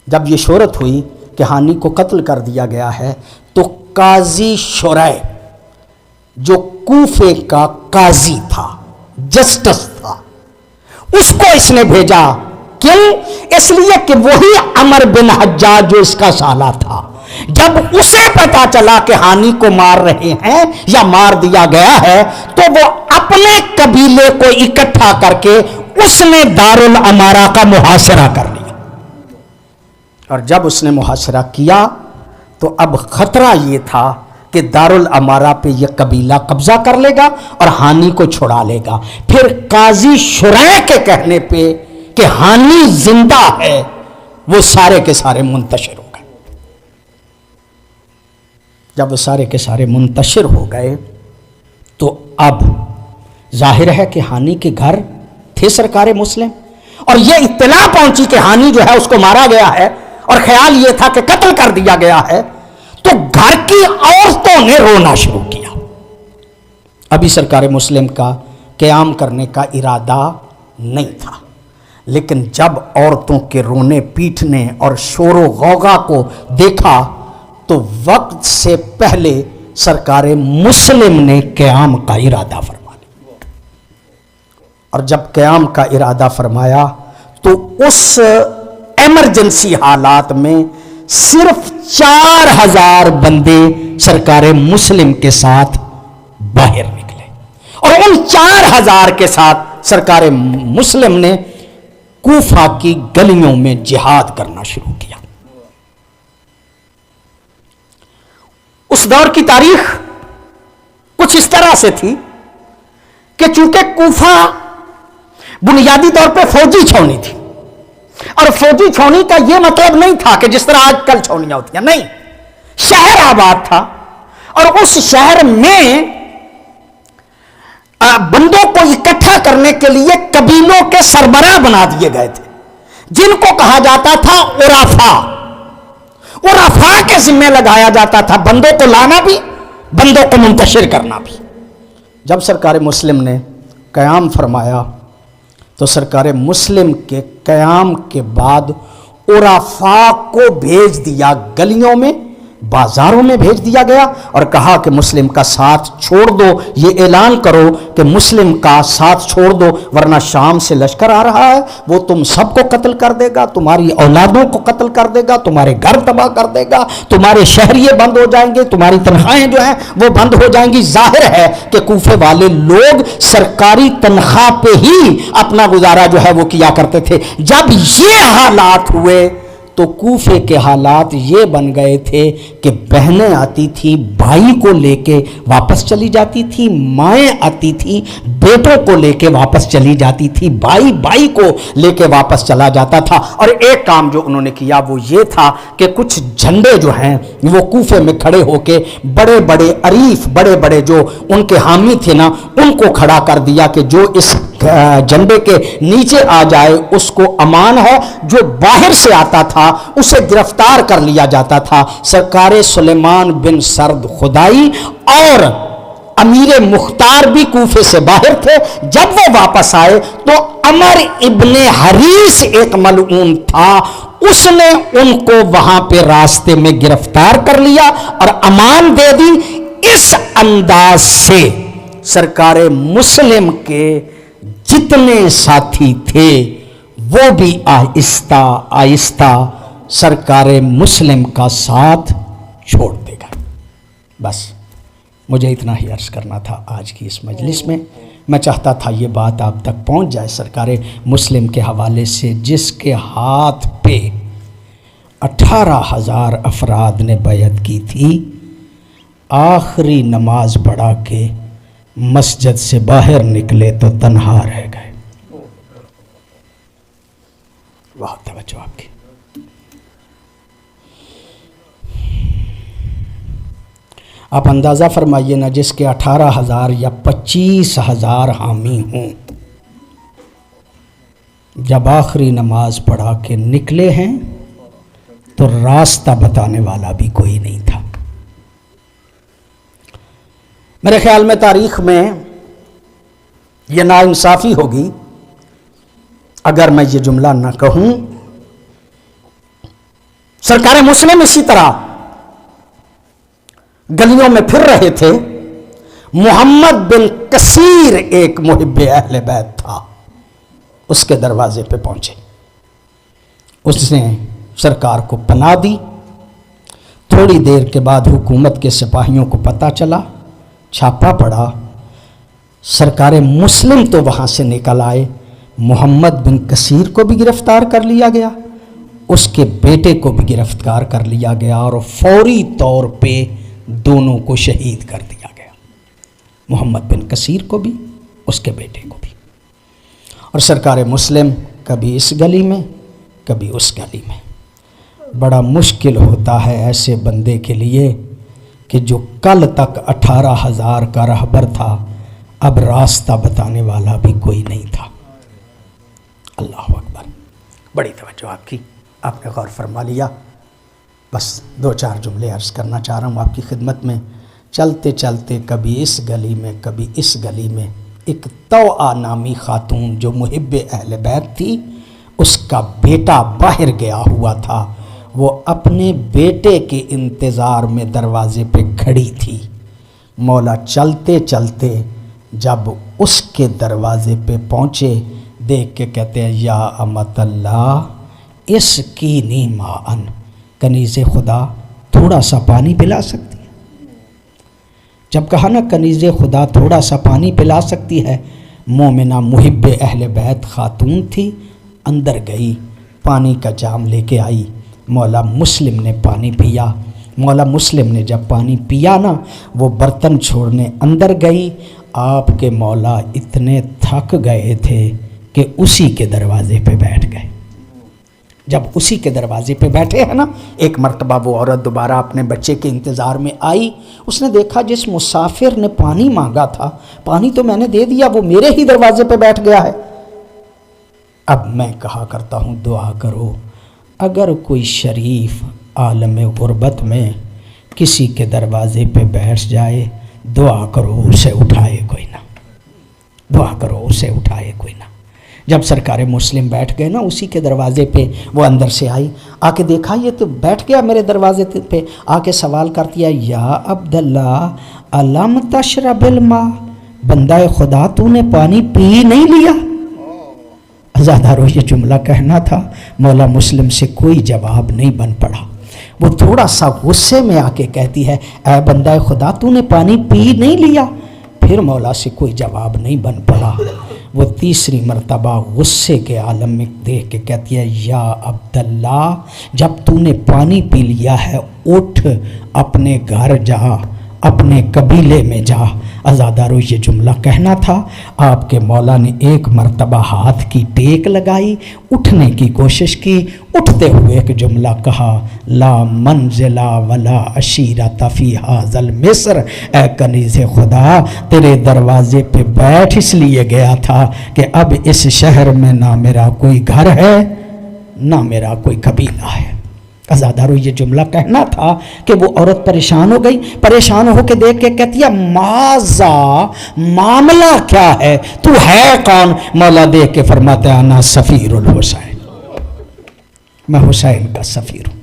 جب یہ شہرت ہوئی کہ ہانی کو قتل کر دیا گیا ہے تو قاضی شرح جو کوفے کا قاضی تھا، جسٹس تھا، اس کو اس نے بھیجا. کیوں؟ اس لیے کہ وہی عمر بن حجاج جو اس کا سالہ تھا، جب اسے پتا چلا کہ ہانی کو مار رہے ہیں یا مار دیا گیا ہے تو وہ اپنے قبیلے کو اکٹھا کر کے اس نے دارالامارہ کا محاصرہ کر لیا. اور جب اس نے محاصرہ کیا تو اب خطرہ یہ تھا کہ دارالامارہ پہ یہ قبیلہ قبضہ کر لے گا اور ہانی کو چھڑا لے گا. پھر قاضی شرح کے کہنے پہ کہ ہانی زندہ ہے وہ سارے کے سارے منتشر ہو گئے. جب وہ سارے کے سارے منتشر ہو گئے تو اب ظاہر ہے کہ ہانی کے گھر تھے سرکار مسلم، اور یہ اطلاع پہنچی کہ ہانی جو ہے اس کو مارا گیا ہے اور خیال یہ تھا کہ قتل کر دیا گیا ہے، تو گھر کی عورتوں نے رونا شروع کیا. ابھی سرکار مسلم کا قیام کرنے کا ارادہ نہیں تھا، لیکن جب عورتوں کے رونے پیٹنے اور شور و غوغا کو دیکھا تو وقت سے پہلے سرکار مسلم نے قیام کا ارادہ فرما لیا. اور جب قیام کا ارادہ فرمایا تو اس ایمرجنسی حالات میں صرف 4000 بندے سرکار مسلم کے ساتھ باہر نکلے، اور ان 4000 کے ساتھ سرکار مسلم نے کوفہ کی گلیوں میں جہاد کرنا شروع کیا. اس دور کی تاریخ کچھ اس طرح سے تھی کہ چونکہ کوفہ بنیادی طور پہ فوجی چھاؤنی تھی، اور فوجی چھاؤنی کا یہ مطلب نہیں تھا کہ جس طرح آج کل چھاؤنیاں ہوتی ہیں، نہیں، شہر آباد تھا، اور اس شہر میں بندوں کو اکٹھا کرنے کے لیے قبیلوں کے سربراہ بنا دیے گئے تھے جن کو کہا جاتا تھا عرفا کے ذمہ لگایا جاتا تھا بندوں کو لانا بھی، بندوں کو منتشر کرنا بھی. جب سرکار مسلم نے قیام فرمایا تو سرکار مسلم کے قیام کے بعد عرفا کو بھیج دیا گلیوں میں بازاروں میں بھیج دیا گیا اور کہا کہ مسلم کا ساتھ چھوڑ دو، یہ اعلان کرو کہ مسلم کا ساتھ چھوڑ دو ورنہ شام سے لشکر آ رہا ہے، وہ تم سب کو قتل کر دے گا، تمہاری اولادوں کو قتل کر دے گا، تمہارے گھر تباہ کر دے گا، تمہارے شہریے بند ہو جائیں گے، تمہاری تنخواہیں جو ہیں وہ بند ہو جائیں گی۔ ظاہر ہے کہ کوفے والے لوگ سرکاری تنخواہ پہ ہی اپنا گزارا جو ہے وہ کیا کرتے تھے۔ جب یہ حالات ہوئے تو کوفے کے حالات یہ بن گئے تھے کہ بہنیں آتی تھی بھائی کو لے کے واپس چلی جاتی تھی، مائیں آتی تھی بیٹوں کو لے کے واپس چلی جاتی تھی، بھائی بھائی کو لے کے واپس چلا جاتا تھا۔ اور ایک کام جو انہوں نے کیا وہ یہ تھا کہ کچھ جھنڈے جو ہیں وہ کوفے میں کھڑے ہو کے بڑے بڑے عریف، بڑے بڑے جو ان کے حامی تھے نا، ان کو کھڑا کر دیا کہ جو اس جھنڈے کے نیچے آ جائے اس کو امان ہے، جو باہر سے آتا تھا اسے گرفتار کر لیا جاتا تھا۔ سرکار سلیمان بن سرد خدائی اور امیر مختار بھی کوفے سے باہر تھے۔ جب وہ واپس آئے تو عمر ابن حریث ایک ملعون تھا، اس نے ان کو وہاں پہ راستے میں گرفتار کر لیا اور امان دے دی۔ اس انداز سے سرکار مسلم کے جتنے ساتھی تھے وہ بھی آہستہ آہستہ سرکار مسلم کا ساتھ چھوڑ دے گا۔ بس مجھے اتنا ہی عرض کرنا تھا آج کی اس مجلس میں۔ میں چاہتا تھا یہ بات آپ تک پہنچ جائے سرکار مسلم کے حوالے سے، جس کے ہاتھ پہ 18,000 افراد نے بیعت کی تھی، آخری نماز پڑھا کے مسجد سے باہر نکلے تو تنہا رہ گئے۔ بہت توجہ آپ کی۔ آپ اندازہ فرمائیے نا، جس کے 18,000 یا 25,000 حامی ہوں، جب آخری نماز پڑھا کے نکلے ہیں تو راستہ بتانے والا بھی کوئی نہیں تھا۔ میرے خیال میں تاریخ میں یہ ناانصافی ہوگی اگر میں یہ جملہ نہ کہوں۔ سرکار مسلم اسی طرح گلیوں میں پھر رہے تھے، محمد بن کثیر ایک محب اہل بیت تھا، اس کے دروازے پہ پہنچے، اس نے سرکار کو پناہ دی۔ تھوڑی دیر کے بعد حکومت کے سپاہیوں کو پتہ چلا، چھاپا پڑا، سرکار مسلم تو وہاں سے نکل آئے، محمد بن کثیر کو بھی گرفتار کر لیا گیا، اس کے بیٹے کو بھی گرفتار کر لیا گیا اور فوری طور پہ دونوں کو شہید کر دیا گیا، محمد بن کثیر کو بھی اس کے بیٹے کو بھی۔ اور سرکار مسلم کبھی اس گلی میں کبھی اس گلی میں۔ بڑا مشکل ہوتا ہے ایسے بندے کے لیے کہ جو کل تک 18,000 کا رہبر تھا، اب راستہ بتانے والا بھی کوئی نہیں تھا۔ اللہ اکبر۔ بڑی توجہ آپ کی، آپ نے غور فرما لیا۔ بس 2-4 جملے عرض کرنا چاہ رہا ہوں آپ کی خدمت میں۔ چلتے چلتے کبھی اس گلی میں کبھی اس گلی میں ایک توآ نامی خاتون جو محب اہل بیت تھی، اس کا بیٹا باہر گیا ہوا تھا، وہ اپنے بیٹے کے انتظار میں دروازے پہ کھڑی تھی۔ مولا چلتے چلتے جب اس کے دروازے پہ پہنچے، دیکھ کے کہتے ہیں یا امت اللہ اس کی نی ماءن، کنیز خدا تھوڑا سا پانی پلا سکتی ہے؟ جب کہا نا کنیز خدا تھوڑا سا پانی پلا سکتی ہے، مومنہ محب اہل بیت خاتون تھی، اندر گئی، پانی کا جام لے کے آئی، مولا مسلم نے پانی پیا۔ مولا مسلم نے جب پانی پیا نا، وہ برتن چھوڑنے اندر گئی، آپ کے مولا اتنے تھک گئے تھے کہ اسی کے دروازے پہ بیٹھ گئے۔ جب اسی کے دروازے پہ بیٹھے ہیں نا، ایک مرتبہ وہ عورت دوبارہ اپنے بچے کے انتظار میں آئی، اس نے دیکھا جس مسافر نے پانی مانگا تھا، پانی تو میں نے دے دیا، وہ میرے ہی دروازے پہ بیٹھ گیا ہے۔ اب میں کہا کرتا ہوں دعا کرو، اگر کوئی شریف عالم غربت میں کسی کے دروازے پہ بیٹھ جائے، دعا کرو اسے اٹھائے کوئی نہ، دعا کرو اسے اٹھائے کوئی نہ۔ جب سرکار مسلم بیٹھ گئے نا اسی کے دروازے پہ، وہ اندر سے آئی، آ کے دیکھا یہ تو بیٹھ گیا میرے دروازے پہ، آ کے سوال کرتی ہے، یا عبداللہ علم تشرب الماء، بندہ خدا تو نے پانی پی نہیں لیا؟ عزادارو یہ جملہ کہنا تھا، مولا مسلم سے کوئی جواب نہیں بن پڑا، وہ تھوڑا سا غصے میں آ کے کہتی ہے، اے بندہ خدا تو نے پانی پی نہیں لیا؟ پھر مولا سے کوئی جواب نہیں بن پڑا، وہ تیسری مرتبہ غصے کے عالم میں دیکھ کے کہتی ہے، یا عبداللہ جب تو نے پانی پی لیا ہے اٹھ اپنے گھر جا، اپنے قبیلے میں جا۔ عزادارو یہ جملہ کہنا تھا، آپ کے مولا نے ایک مرتبہ ہاتھ کی ٹیک لگائی، اٹھنے کی کوشش کی، اٹھتے ہوئے ایک جملہ کہا، لا منزل ولا عشیرۃ فی ھذا المصر، اے کنیز خدا تیرے دروازے پہ بیٹھ اس لیے گیا تھا کہ اب اس شہر میں نہ میرا کوئی گھر ہے نہ میرا کوئی قبیلہ ہے۔ عزادارو یہ جملہ کہنا تھا کہ وہ عورت پریشان ہو گئی، پریشان ہو کے دیکھ کے کہتی ہے، ماذا، معاملہ کیا ہے، تو ہے کون؟ مولا دیکھ کے فرماتے ہیں، انا سفیر الحسین، میں حسین کا سفیر ہوں۔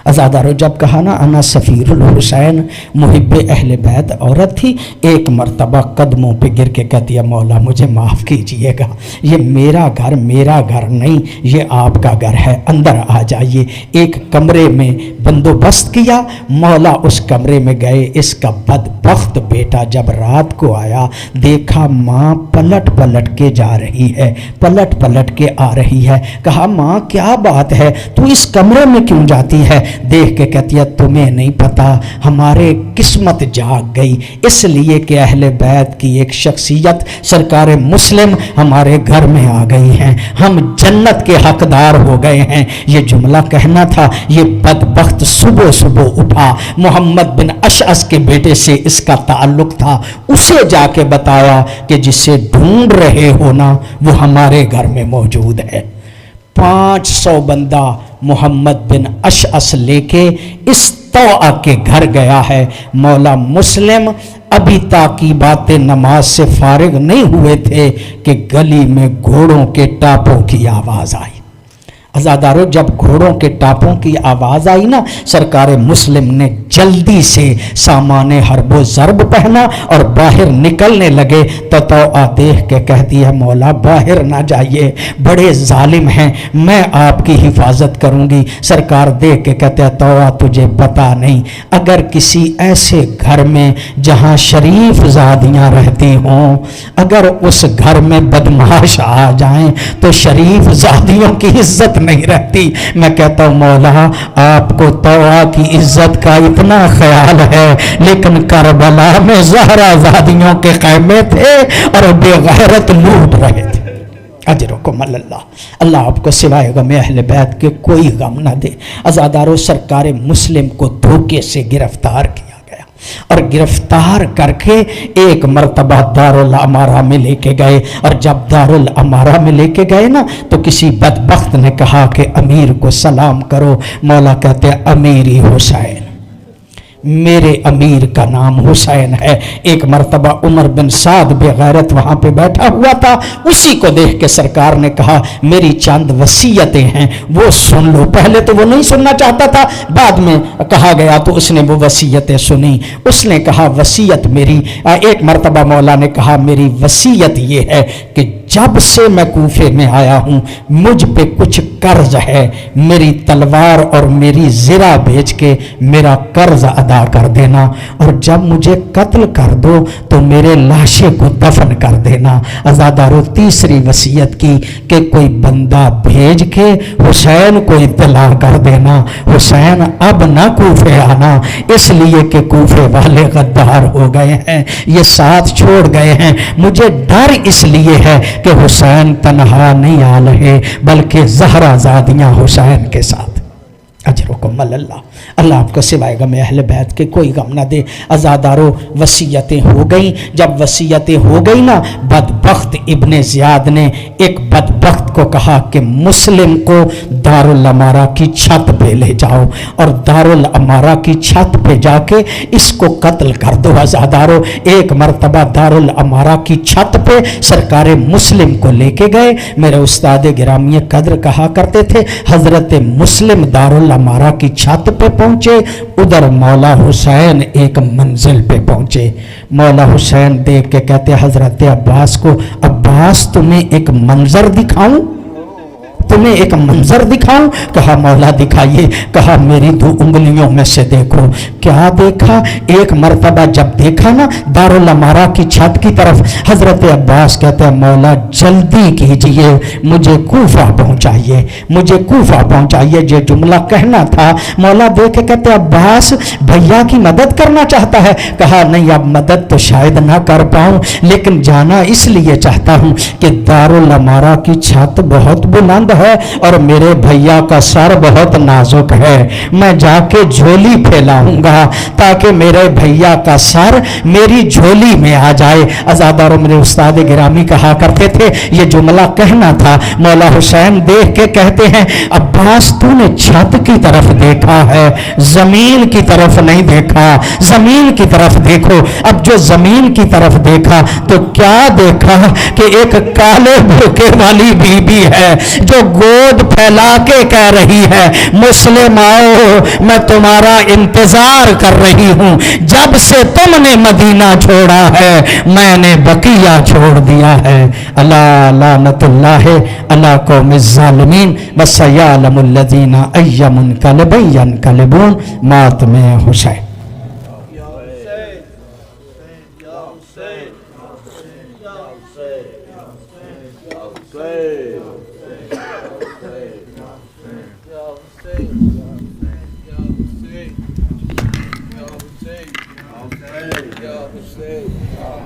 عزادارو جب کہا نا انا سفیر الحسین، محب اہل بیت عورت تھی، ایک مرتبہ قدموں پہ گر کے کہتی ہے، مولا مجھے معاف کیجئے گا، یہ میرا گھر نہیں، یہ آپ کا گھر ہے، اندر آ جائیے۔ ایک کمرے میں بندوبست کیا، مولا اس کمرے میں گئے، اس کا بدبخت بیٹا جب رات کو آیا دیکھا ماں پلٹ پلٹ کے جا رہی ہے، پلٹ پلٹ کے آ رہی ہے، کہا ماں کیا بات ہے، تو اس کمرے میں کیوں جاتی ہے؟ دیکھ کے کہتی ہے، تمہیں نہیں پتا ہمارے قسمت جاگ گئی، اس لیے کہ اہل بیت کی ایک شخصیت سرکار مسلم ہمارے گھر میں آ گئی ہیں، ہم جنت کے حقدار ہو گئے ہیں۔ یہ جملہ کہنا تھا، یہ بدبخت صبح صبح اٹھا، محمد بن اشعث کے بیٹے سے اس کا تعلق تھا، اسے جا کے بتایا کہ جسے ڈھونڈ رہے ہو نا وہ ہمارے گھر میں موجود ہے۔ 500 بندہ محمد بن اشعث لے کے اس طوعہ کے گھر گیا ہے۔ مولا مسلم ابھی تعقیبات نماز سے فارغ نہیں ہوئے تھے کہ گلی میں گھوڑوں کے ٹاپوں کی آواز آئی۔ عزادارو جب گھوڑوں کے ٹاپوں کی آواز آئی نا، سرکار مسلم نے جلدی سے سامان حرب و ضرب پہنا اور باہر نکلنے لگے تو طوعہ دیکھ کے کہتی ہے، مولا باہر نہ جائیے، بڑے ظالم ہیں، میں آپ کی حفاظت کروں گی۔ سرکار دیکھ کے کہتے ہیں، طوعہ تجھے پتا نہیں، اگر کسی ایسے گھر میں جہاں شریف زادیاں رہتی ہوں، اگر اس گھر میں بدمعاش آ جائیں تو شریف زادیوں کی عزت نہیں رہتی۔ میں کہتا ہوں مولا آپ کو طوعہ کی عزت کا اتنا خیال ہے، لیکن کربلا میں زہرا زادیوں کے خیمے تھے اور بے غیرت لوٹ رہے تھے۔ اجرکم اللہ، اللہ آپ کو سوائے غم اہل بیت کے کوئی غم نہ دے۔ عزادارو سرکار مسلم کو دھوکے سے گرفتار کیا گیا اور گرفتار کر کے ایک مرتبہ دارالامارہ میں لے کے گئے، اور جب دارالامارہ میں لے کے گئے نا تو کسی بدبخت نے کہا کہ امیر کو سلام کرو۔ مولا کہتے ہیں، امیری حسین، میرے امیر کا نام حسین ہے۔ ایک مرتبہ عمر بن سعد بے غیرت وہاں پہ بیٹھا ہوا تھا، اسی کو دیکھ کے سرکار نے کہا، میری چند وصیتیں ہیں وہ سن لو۔ پہلے تو وہ نہیں سننا چاہتا تھا، بعد میں کہا گیا تو اس نے وہ وصیتیں سنی۔ اس نے کہا وصیت میری، ایک مرتبہ مولا نے کہا میری وصیت یہ ہے کہ جب سے میں کوفے میں آیا ہوں مجھ پہ کچھ قرض ہے، میری تلوار اور میری زرہ بیچ کے میرا قرض ادا کر دینا، اور جب مجھے قتل کر دو تو میرے لاشے کو دفن کر دینا۔ عزادارو تیسری وصیت کی کہ کوئی بندہ بھیج کے حسین کو اطلاع کر دینا، حسین اب نہ کوفے آنا، اس لیے کہ کوفے والے غدار ہو گئے ہیں، یہ ساتھ چھوڑ گئے ہیں، مجھے ڈر اس لیے ہے کہ حسین تنہا نہیں آ رہے بلکہ زہرا زادیاں حسین کے ساتھ۔ اجرکم اللہ۔ اللہ آپ کو سوائے غم اہل بیت کے کوئی غم نہ دے۔ عزادارو وصیتیں ہو گئیں، جب وصیتیں ہو گئی نا، بدبخت ابن زیاد نے ایک بدبخت کو کہا کہ مسلم کو دارالامارہ کی چھت پہ لے جاؤ اور دارالامارہ کی چھت پہ جا کے اس کو قتل کر دو۔ عزادارو ایک مرتبہ دارالامارہ کی چھت پہ سرکار مسلم کو لے کے گئے۔ میرے استاد گرامی قدر کہا کرتے تھے حضرت مسلم دارالامارہ کی چھت پہ پہنچے، ادھر مولا حسین ایک منزل پہ پہنچے۔ مولا حسین دیکھ کے کہتے حضرت عباس کو، عباس تمہیں ایک منظر دکھاؤں، تمہیں ایک منظر دکھاؤں؟ کہا مولا دکھائیے۔ کہا میری 2 انگلیوں میں سے دیکھو۔ کیا دیکھا؟ ایک مرتبہ جب دیکھا نا دارالامارہ کی چھت کی طرف، حضرت عباس کہتے ہیں مولا جلدی کیجئے، مجھے کوفہ پہنچائیے، مجھے کوفہ پہنچائیے۔ یہ جملہ کہنا تھا۔ مولا دیکھ کے کہتے عباس بھیا کی مدد کرنا چاہتا ہے؟ کہا نہیں، اب مدد تو شاید نہ کر پاؤں، لیکن جانا اس لیے چاہتا ہوں کہ دارالامارہ کی چھت بہت بلند ہے اور میرے بھیا کا سر بہت نازک ہے، میں جا کے جھولی پھیلاؤں گا تاکہ میرے بھیا کا سر میری جھولی میں آ جائے۔ عزاداروں میرے استاد گرامی کہا کرتے تھے یہ جملہ کہنا تھا۔ مولا حسین دیکھ کے کہتے ہیں عباس تو نے چھت کی طرف دیکھا ہے، زمین کی طرف نہیں دیکھا، زمین کی طرف دیکھو۔ اب جو زمین کی طرف دیکھا تو کیا دیکھا کہ ایک کالے بھوکے والی بی بی ہے جو گود پھیلا کے کہہ رہی ہے مسلم آؤ، میں تمہارا انتظار کر رہی ہوں، جب سے تم نے مدینہ چھوڑا ہے میں نے بقیہ چھوڑ دیا ہے۔ الا لعنت اللہ علی قوم الظالمین وسیعلم الذین ای منقلب ینقلبون۔ ماتم حسین۔